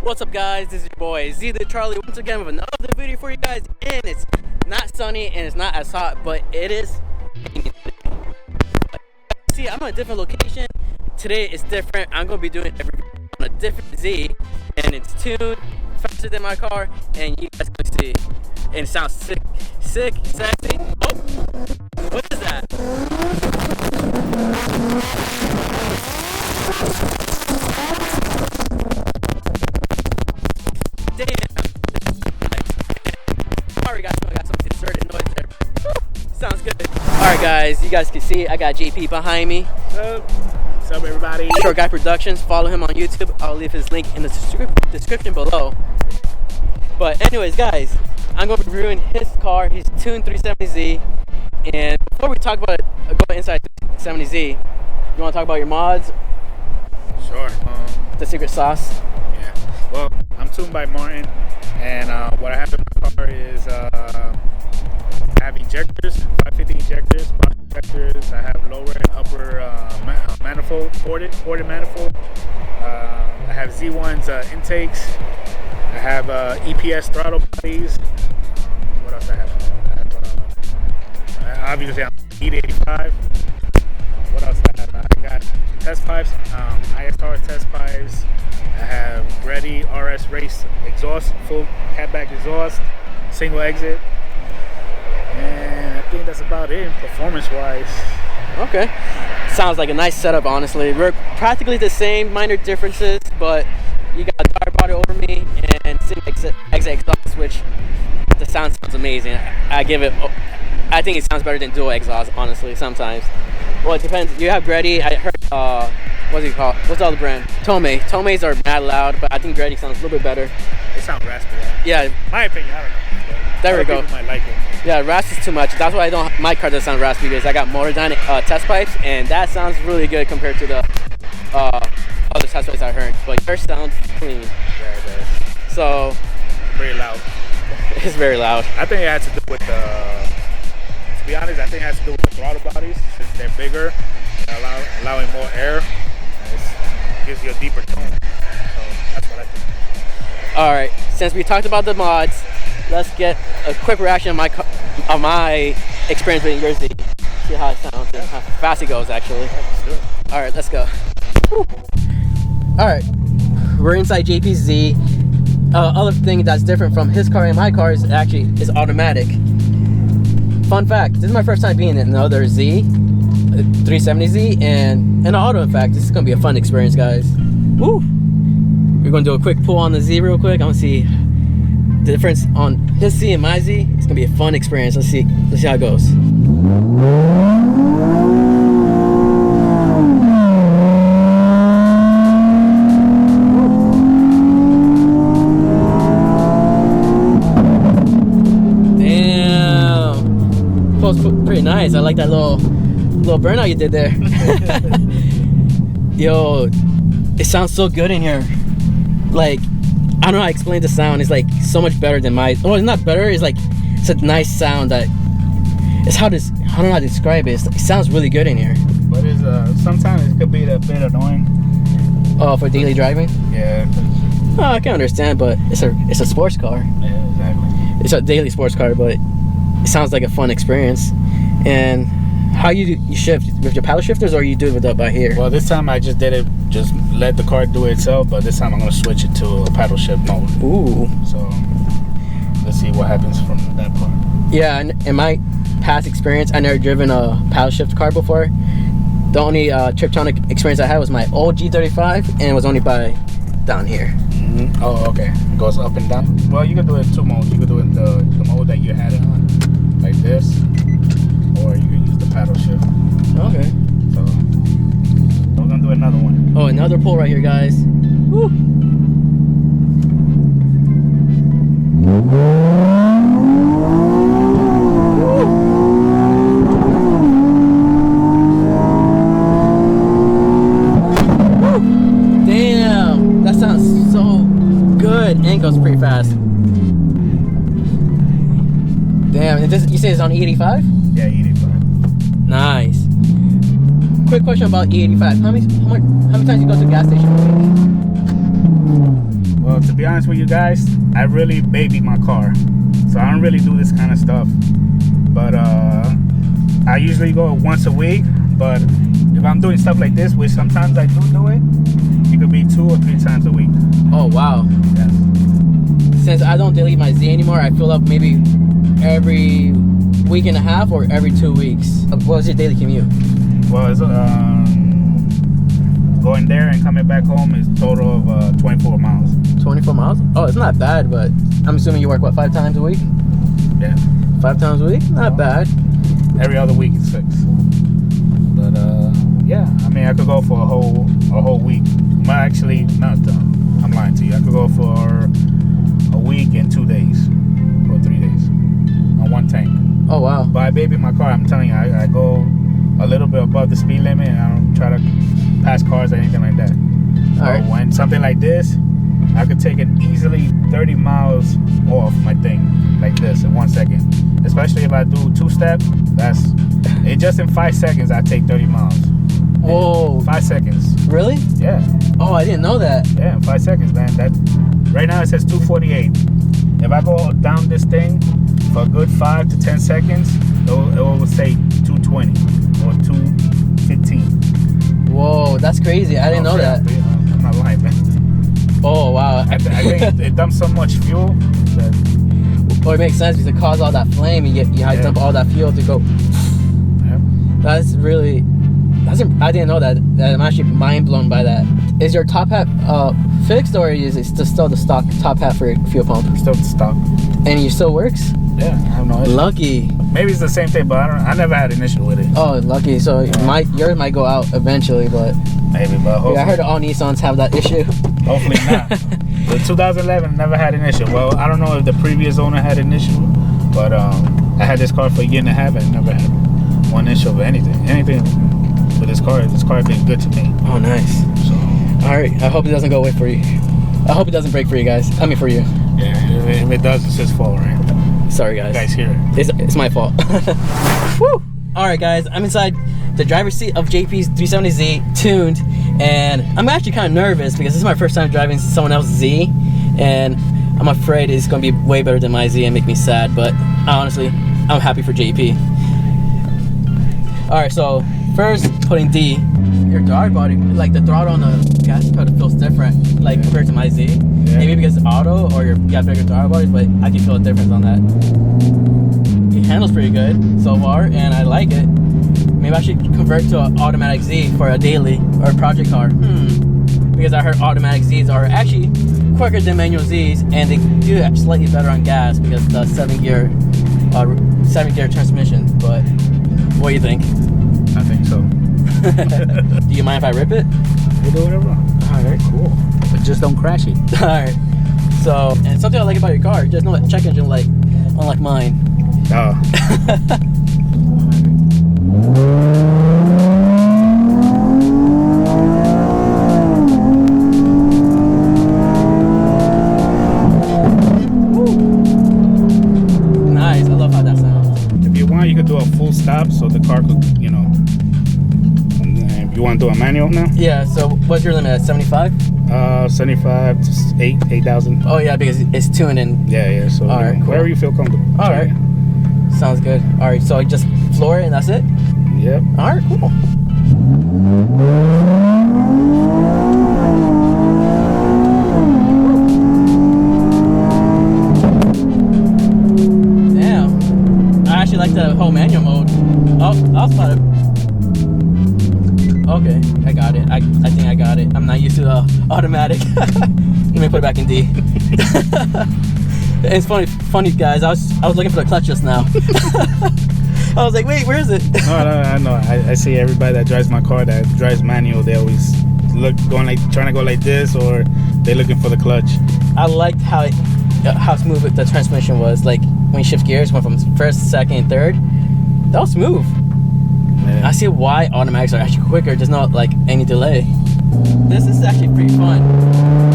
What's up, guys? This is your boy Z.Thru.Charlie once again with another video for you guys, and it's not sunny and it's not as hot, but it is raining. See, I'm on a different location today. It's different. I'm gonna be doing every on a different Z, and it's tuned faster than my car, and you guys can see, and it sounds sick, sexy. Oh, what is that? Damn. Sorry guys, I got some inserted noise there. Woo, sounds good. Alright guys, you guys can see I got JP behind me. What's up everybody? Short Guy Productions. Follow him on YouTube. I'll leave his link in the description below. But anyways guys, I'm going to be reviewing his car, his tuned 370Z. And before we talk about it, go inside 370Z, you want to talk about your mods? Sure. The secret sauce? Yeah. Well, I'm tuned by Martin, and what I have in my car is I have injectors, 550 injectors, box injectors. I have lower and upper manifold, ported manifold. I have Z1's intakes. I have EPS throttle bodies. What else I have? Obviously I'm E85. What else I have? I got test pipes, ISR test pipes. I have Ready RS Race exhaust, full catback exhaust, single exit, and I think that's about it performance-wise. Okay. Sounds like a nice setup, honestly. We're practically the same, minor differences, but you got a dark body over me and single exit exhaust, which the sound sounds amazing. I think it sounds better than dual exhaust, honestly, sometimes. Well, it depends. You have Ready. I heard, what's it called? What's the other brand? Tomei. Tomeis are mad loud, but I think Ready sounds a little bit better. They sound raspy. Yeah. My opinion, I don't know. There we go. People might like it. Yeah, rasp is too much. That's why my car doesn't sound raspy, because I got Motordyne test pipes, and that sounds really good compared to the other test pipes I heard. But yours sounds clean. Yeah, it does. So. Very loud. It's very loud. I think it has to do with to be honest, I think it has to do with the throttle bodies, since they're bigger and allowing more air. It gives you a deeper tone. So that's what I think. All right, since we talked about the mods, let's get a quick reaction on my experience with your Z. See how it sounds and how fast it goes, actually. All right, let's go. Woo. All right, we're inside JP's Z. Other thing that's different from his car and my car is automatic. Fun fact, this is my first time being in another Z, 370Z, and an auto. In fact, this is gonna be a fun experience, guys. Woo! We're gonna do a quick pull on the Z real quick. I want to see the difference on his Z and my Z. It's gonna be a fun experience. Let's see how it goes. Pretty nice. I like that little burnout you did there. Yo, it sounds so good in here. Like, I don't know how to explain the sound. It's like so much better than my. Well, it's not better. It's like it's a nice sound that. It's I don't know how to describe it. It sounds really good in here. But it's sometimes it could be a bit annoying. Oh, for daily driving? Yeah. Oh, I can understand, but it's a sports car. Yeah, exactly. It's a daily sports car, but it sounds like a fun experience. And how you shift with your paddle shifters, or you do it with by here? Well, this time I just did it, just let the car do it itself. But this time I'm gonna switch it to a paddle shift mode. Ooh. So let's see what happens from that part. Yeah, in my past experience, I never driven a paddle shift car before. The only Triptonic experience I had was my old G35, and it was only by down here. Mm-hmm. Oh, okay. It goes up and down. Well, you can do it in 2 modes. You can do it in the mode that you had it on, like this, or you can use the paddle shift. Okay. So we're gonna do another one. Oh, another pull right here, guys. Woo. Damn, that sounds so good and goes pretty fast. Damn, you say it's on E85? Yeah, E85. Nice. Quick question about E85. How many times you go to the gas station a week? Well, to be honest with you guys, I really baby my car, so I don't really do this kind of stuff. But I usually go once a week. But if I'm doing stuff like this, which sometimes I do it, it could be 2 or 3 times a week. Oh wow. Yes. Since I don't delete my Z anymore, I fill up maybe every week and a half or every 2 weeks. What's your daily commute? Well, it's, going there and coming back home is a total of 24 miles. 24 miles? Oh, it's not bad, but I'm assuming you work, what, 5 times a week? Yeah. 5 times a week? Not bad. Every other week is 6. But yeah, I mean, I could go for a whole week. Well, actually, not. I'm lying to you. I could go for a week and 2 days or 3 days on one tank. Oh wow. But I baby my car. I'm telling you, I go a little bit above the speed limit, and I don't try to pass cars or anything like that. All right. When something like this, I could take it easily 30 miles off my thing like this in 1 second. Especially if I do 2-step, it just in 5 seconds I take 30 miles. Whoa. 5 seconds. Really? Yeah. Oh, I didn't know that. Yeah, in 5 seconds, man. That right now it says 248. If I go down this thing for a good 5 to 10 seconds, it will say 220 or 215. Whoa, that's crazy. I didn't know that. I'm not lying, man. Oh wow. I think it dumps so much fuel that. Well, it makes sense because it caused all that flame. You have to dump all that fuel to go. Yeah. That's really. I didn't know that. I'm actually mind blown by that. Is your top hat fixed, or is it still the stock top hat for your fuel pump? Still the stock. And it still works? Yeah, I have no issue. Lucky. Maybe it's the same thing, but I never had an issue with it. Oh, lucky. So yours might go out eventually, but maybe. But hopefully, yeah, I heard all Nissans have that issue. Hopefully not. The 2011 never had an issue. Well, I don't know if the previous owner had an issue, but I had this car for a year and a half and never had one issue of anything. With this car has been good to me. Oh, nice. So, all right. I hope it doesn't go away for you. I hope it doesn't break for you guys. I mean, for you. Yeah, if it does, it's his fault, right? Sorry, guys. You guys hear it. It's my fault. Woo! All right, guys. I'm inside the driver's seat of JP's 370Z tuned, and I'm actually kind of nervous because this is my first time driving someone else's Z, and I'm afraid it's going to be way better than my Z and make me sad, but honestly, I'm happy for JP. All right, so first, putting D, your drive body, like the throttle on the gas pedal feels different, like compared to my Z. Yeah. Maybe because it's auto or you got bigger throttle bodies, but I can feel a difference on that. It handles pretty good so far, and I like it. Maybe I should convert to an automatic Z for a daily or a project car. Because I heard automatic Zs are actually quicker than manual Zs, and they do slightly better on gas because the 7-gear transmission. But what do you think? I think so. Do you mind if I rip it? We'll do whatever. Alright, cool. But just don't crash it. Alright. So, and something I like about your car, there's no check engine light, unlike mine. Oh. Nice, I love how that sounds. If you want, you could do a full stop so the car could, if you want to do a manual now? Yeah, so what's your limit at 75? 75 to 8,000. Oh yeah, because it's tuned in. Yeah, so Alright, cool. wherever you feel comfortable. Alright. Sounds good. Alright, so I just floor it and that's it? Yep. Alright, cool. Damn. I actually like the whole manual mode. Oh, I'll spot it. Okay, I got it. I think I got it. I'm not used to the automatic. Let me put it back in D. It's funny guys. I was looking for the clutch just now. I was like, wait, where is it? No. I see everybody that drives my car that drives manual. They always trying to go like this, or they're looking for the clutch. I liked how smooth the transmission was. Like when you shift gears, went from first, second, third. That was smooth. Yeah. I see why automatics are actually quicker. There's not like any delay. This is actually pretty fun.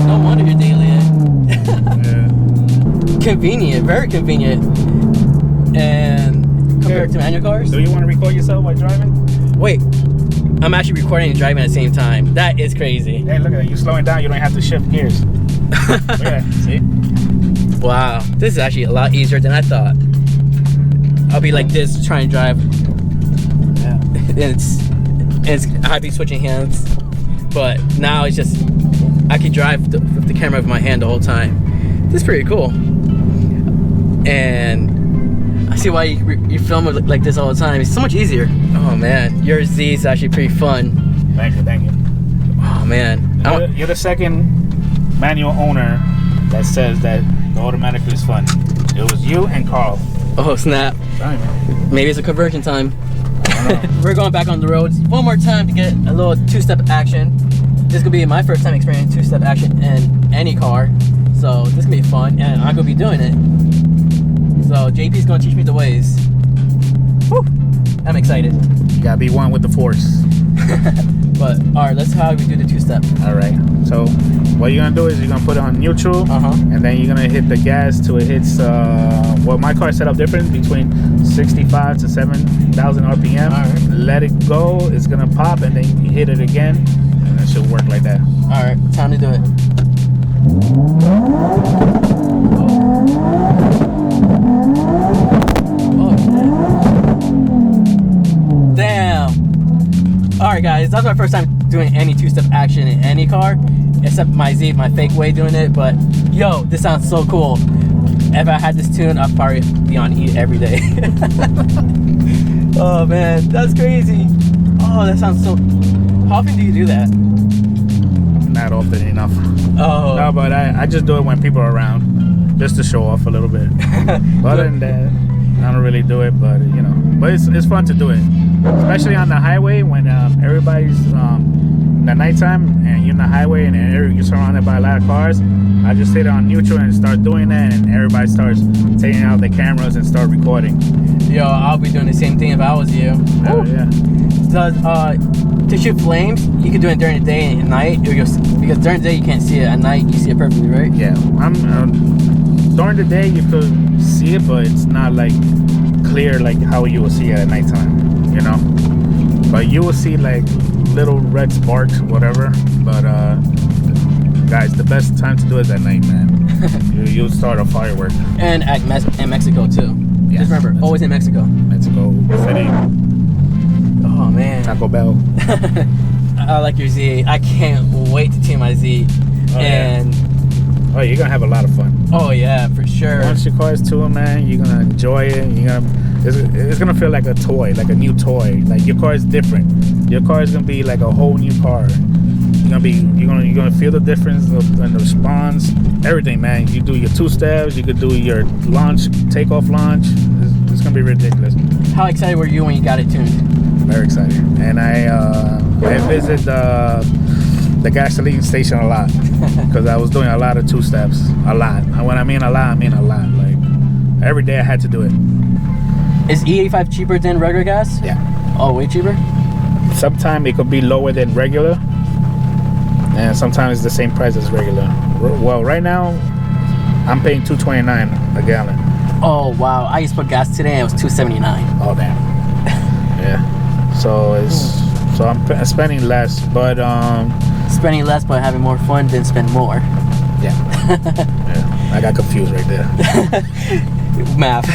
No wonder you're daily in. Yeah. Convenient, very convenient. And compared to manual cars. Do you want to record yourself while driving? Wait, I'm actually recording and driving at the same time. That is crazy. Hey, look at that. You're slowing down. You don't have to shift gears. Look at that. See? Wow, this is actually a lot easier than I thought. I'll be like this trying to drive. Yeah. I'd be switching hands, but now it's just I can drive with the camera with my hand the whole time. This is pretty cool, and I see why you film it like this all the time. It's so much easier. Oh man, your Z is actually pretty fun. Thank you. Oh man, You're the second manual owner that says that the automatic is fun. It was you and Carl. oh snap! Sorry, man. Maybe it's a conversion time. I don't know. We're going back on the roads one more time to get a little two-step action. This could be my first time experiencing two-step action in any car, so this could be fun, and I'm gonna be doing it. So JP's gonna teach me the ways. Whew, I'm excited. You gotta be one with the force. But all right, let's how we do the two-step. All right. So what you're gonna do is you're gonna put it on neutral, and then you're gonna hit the gas till it hits. Well, my car is set up different between 65 to 7,000 RPM. All right. Let it go. It's gonna pop, and then you hit it again, and it should work like that. All right, time to do it. Oh, damn. All right, guys, that's my first time doing any two-step action in any car, except my Z, my fake way doing it. But yo, this sounds so cool. If I had this tune, I'd probably be on E every day. Oh man, that's crazy. Oh, that sounds so. How often do you do that? Not often enough. Oh. No, but I just do it when people are around, just to show off a little bit. But other than that, I don't really do it. But you know, but it's fun to do it, especially on the highway when everybody's in the nighttime and you're in the highway and you're surrounded by a lot of cars. I just hit it on neutral and start doing that, and everybody starts taking out the cameras and start recording. Yo, I'll be doing the same thing if I was you. Oh yeah. Does to shoot flames, you can do it during the day and at night, because during the day you can't see it. At night you see it perfectly, right? Yeah. I'm during the day you could see it, but it's not like clear like how you will see it at nighttime. You know. But you will see like little red sparks, whatever. But guys, the best time to do it is at night, man. You'll start a firework. And in Mexico too. Yes, Just remember, always in Mexico. Mexico City. Oh man. Taco Bell. I like your Z. I can't wait to tune my Z. Oh, and yeah. Oh, you're gonna have a lot of fun. oh yeah, for sure. Once your car is tuned, man, you're gonna enjoy it. It's gonna feel like a toy, like a new toy. Like your car is different. Your car is gonna be like a whole new car. You're gonna feel the difference in the response, everything, man. You do your two steps, you could do your takeoff launch. It's gonna be ridiculous. How excited were you when you got it tuned? Very excited. And I visit the gasoline station a lot because I was doing a lot of two steps, a lot. And when I mean a lot, I mean a lot. Like every day I had to do it. Is E85 cheaper than regular gas? Yeah. Oh, way cheaper? Sometimes it could be lower than regular, and sometimes it's the same price as regular. Well, right now I'm paying $2.29 a gallon. Oh wow! I used to put gas today and it was $2.79. Oh damn. Yeah. So I'm spending less, but spending less but having more fun than spend more. Yeah. Yeah. I got confused right there. Math.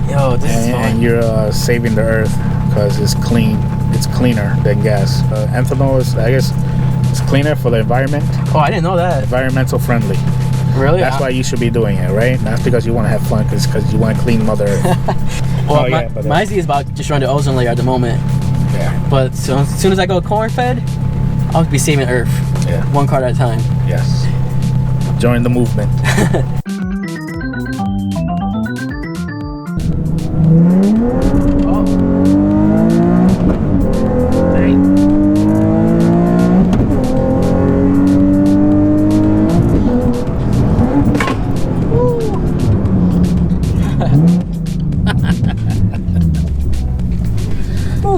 Yo, this is fun. And you're saving the earth because it's clean. It's cleaner than gas. Ethanol is, I guess, it's cleaner for the environment. Oh, I didn't know that. Environmental friendly. Really? That's why you should be doing it, right? Not because you want to have fun, because you want to clean Mother Earth. Well, my Z is about to destroy the ozone layer at the moment. Yeah. But so, as soon as I go corn fed, I'll be saving Earth. Yeah. One car at a time. Yes. Join the movement.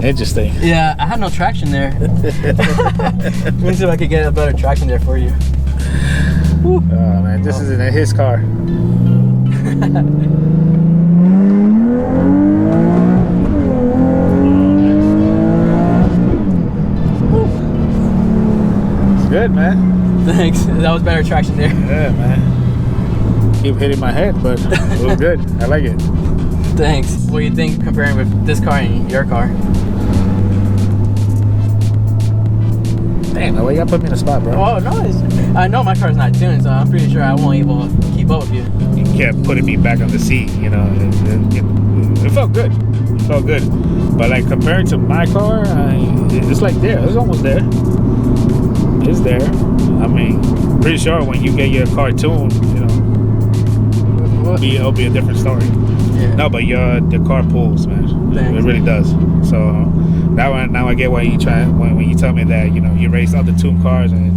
Interesting. Yeah, I had no traction there. Let me see if I could get a better traction there for you. Woo. Oh man, this isn't his car. It's good, man. Thanks. That was better traction there. Yeah, man. Keep hitting my head, but it was good. I like it. Thanks. What do you think comparing with this car and your car? Damn, why you gotta put me in a spot, bro? Oh, no. I know my car's not tuned, so I'm pretty sure I won't be able to keep up with you. You kept putting me back on the seat, you know. It felt good. It felt good. But like compared to my car, it's like there. It's almost there. It's there. I mean, pretty sure when you get your car tuned, you know, it'll be a different story. Yeah. No, but the car pulls, man. Thanks. It really does. So now I get why you try when you tell me that, you know, you race other tuned cars and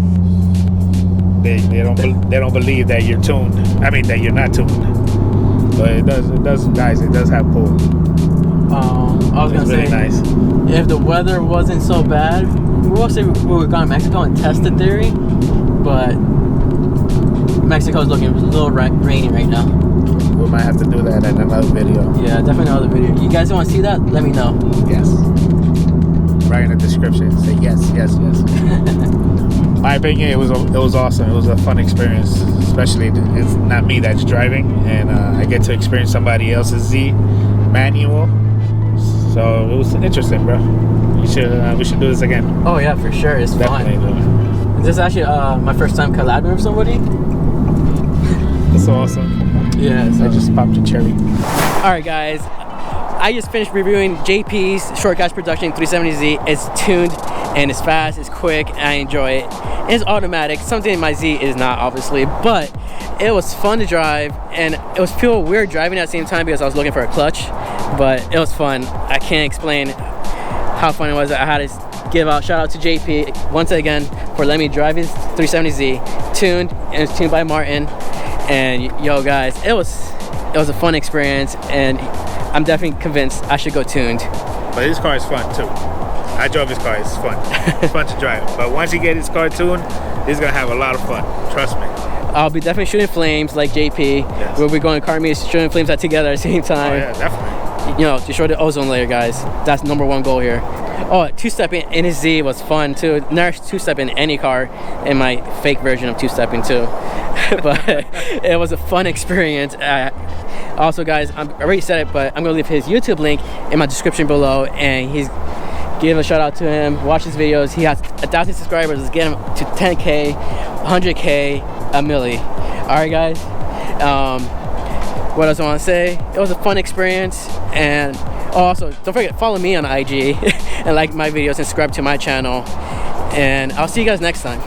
they don't believe that you're tuned. I mean that you're not tuned. But it does, guys. It does have pull. I was gonna say, really nice. If the weather wasn't so bad, we'll say we were going to Mexico and test the theory, but Mexico's looking a little rainy right now. We might have to do that in another video. Yeah, definitely another video. You guys want to see that? Let me know. Yes. Right in the description. Say yes. My opinion, it was awesome. It was a fun experience, especially it's not me that's driving, and I get to experience somebody else's Z manual. So it was interesting, bro. We should do this again. Oh yeah, for sure. It's Definitely fun. This is actually my first time collabing with somebody. That's awesome. Yeah, so I just popped a cherry. All right, guys. I just finished reviewing JP's Short Gas Production 370Z. It's tuned and it's fast, it's quick, and I enjoy it. It's automatic, something my Z is not, obviously, but it was fun to drive, and it was feel weird driving at the same time because I was looking for a clutch, but it was fun. I can't explain how fun it was. I had to give out shout out to JP once again for letting me drive his 370Z tuned, and it's tuned by Martin. And yo guys, it was a fun experience, and I'm definitely convinced I should go tuned. But his car is fun too. I drove his car. It's fun. It's fun to drive. But once he gets his car tuned, he's gonna have a lot of fun. Trust me. I'll be definitely shooting flames like JP. Yes. We'll be going to car meets, shooting flames together at the same time. Oh yeah, definitely. You know, destroy the ozone layer, guys. That's #1 goal here. Oh, two-stepping in his Z was fun too. Never two-stepping in any car in my fake version of two-stepping too. But it was a fun experience. Also, guys, I already said it, but I'm gonna leave his YouTube link in my description below, and give a shout out to him. Watch his videos. He has 1,000 subscribers. Let's get him to 10K, 100K, a milli. All right, guys. What else I want to say? It was a fun experience, and also don't forget, follow me on IG and like my videos and subscribe to my channel, and I'll see you guys next time.